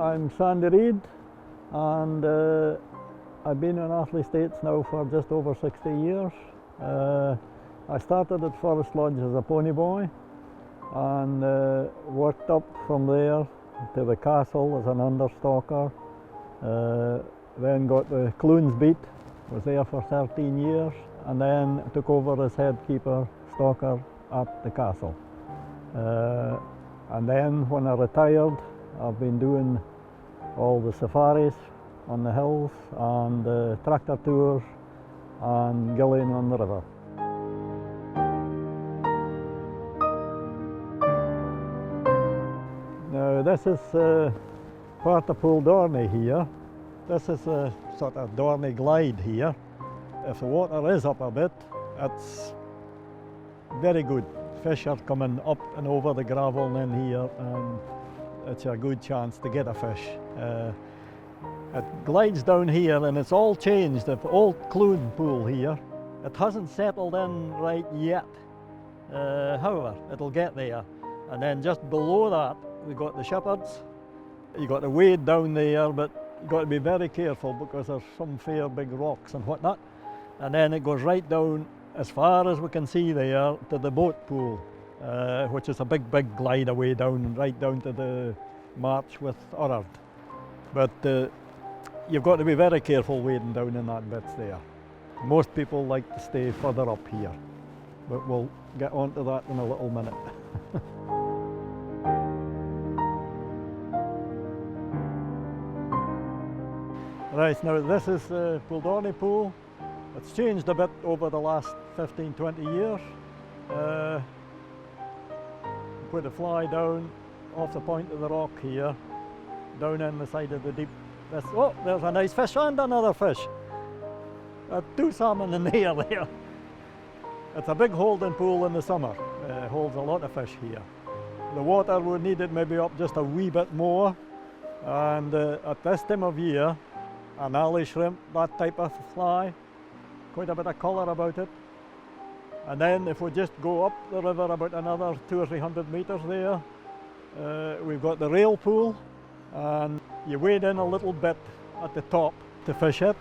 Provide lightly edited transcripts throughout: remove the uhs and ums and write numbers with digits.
I'm Sandy Reid, and I've been in Athley States now for just over 60 years. I started at Forest Lodge as a pony boy and worked up from there to the castle as an understalker. Then got the Clunes beat, was there for 13 years, and then took over as head keeper, stalker at the castle. And then when I retired, I've been doing all the safaris on the hills and tractor tours and gillying on the river. Now this is part of Pool Dorney here. This is a sort of Dorney glide here. If the water is up a bit, it's very good. Fish are coming up and over the gravel in here, and it's a good chance to get a fish. It glides down here and it's all changed. The old Clune pool here, it hasn't settled in right yet. However, it'll get there. And then just below that, we got the shepherds. You got to wade down there, but you got to be very careful because there's some fair big rocks and whatnot. And then it goes right down as far as we can see there to the boat pool, which is a big glide away down, right down to the march with Urard. But you've got to be very careful wading down in that bits there. Most people like to stay further up here, but we'll get onto that in a little minute. Right, now this is Buldwani Pool. It's changed a bit over the last 15-20 years. Put a fly down off the point of the rock here, down in the side of the deep. Oh, there's a nice fish and another fish. Two salmon in the air there. It's a big holding pool in the summer. Holds a lot of fish here. The water would need it maybe up just a wee bit more. And at this time of year, an alley shrimp, that type of fly, quite a bit of colour about it. And then if we just go up the river about another 200 or 300 metres there, we've got the rail pool, and you wade in a little bit at the top to fish it,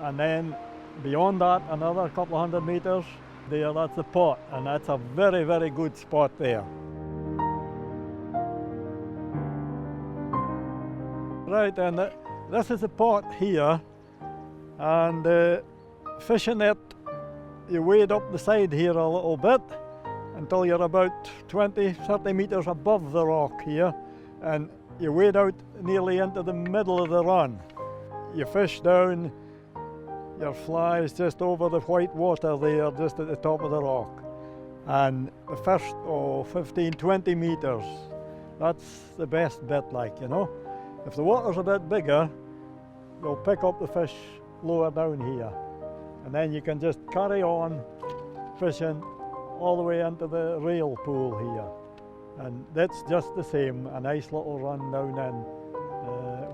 and then beyond that another couple of 100 metres there, that's the pot, and that's a very good spot there. Right, and this is a pot here, and fishing it, you wade up the side here a little bit until you're about 20-30 metres above the rock here, and you wade out nearly into the middle of the run. You fish down, your fly is just over the white water there, just at the top of the rock. And the first 15-20 metres, that's the best bit, like, you know. If the water's a bit bigger, you'll pick up the fish lower down here. And then you can just carry on fishing all the way into the rail pool here. And that's just the same, a nice little run down in.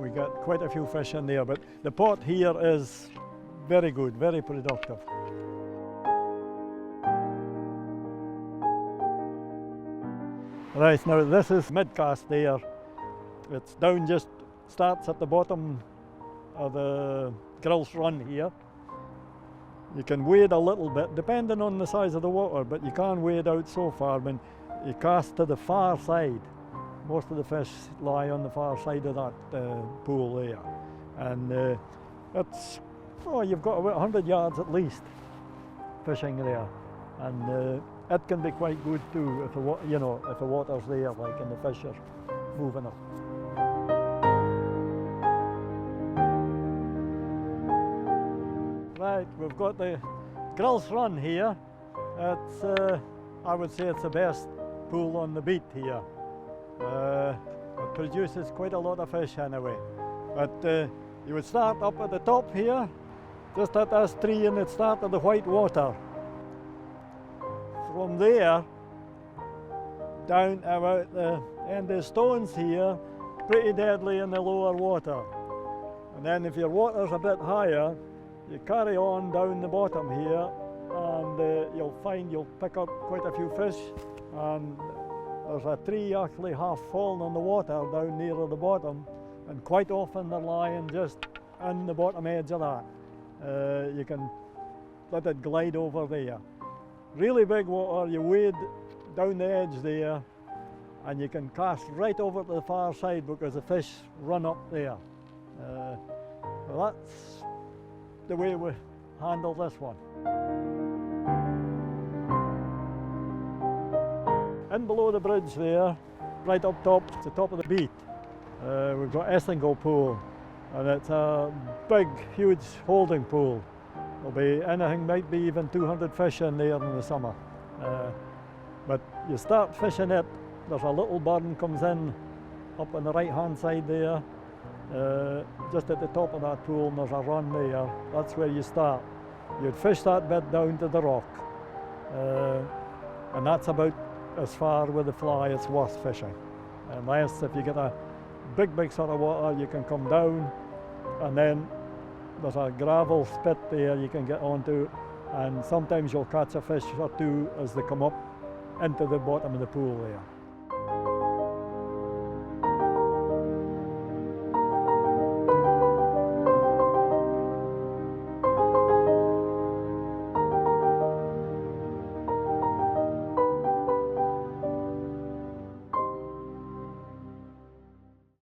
We got quite a few fish in there, but the pot here is very good, very productive. Right, now this is Midcast there. It's down, just starts at the bottom of the Grills Run here. You can wade a little bit, depending on the size of the water, but you can't wade out so far. When you cast to the far side, most of the fish lie on the far side of that pool there. And you've got about 100 yards at least fishing there. And it can be quite good too, if the water's there, like, and the fish are moving up. Right, we've got the Grills Run here. It's, I would say it's the best pool on the beat here. It produces quite a lot of fish anyway. But you would start up at the top here, just at this tree, and it start at the white water. From there, down about the end of the stones here, pretty deadly in the lower water. And then if your water's a bit higher, you carry on down the bottom here, and you'll pick up quite a few fish. And there's a tree actually half fallen on the water down near the bottom, and quite often they're lying just on the bottom edge of that. You can let it glide over there. Really big water, you wade down the edge there, and you can cast right over to the far side because the fish run up there. Well, that's the way we handle this one. In below the bridge there, right up top, it's the top of the beat. We've got Essingo Pool, and it's a big, huge holding pool. There'll be anything, might be even 200 fish in there in the summer. But you start fishing it, there's a little burn comes in up on the right hand side there, just at the top of that pool, and there's a run there. That's where you start. You'd fish that bit down to the rock, and that's about as far with the fly it's worth fishing. Unless if you get a big sort of water, you can come down, and then there's a gravel spit there you can get onto, and sometimes you'll catch a fish or two as they come up into the bottom of the pool there.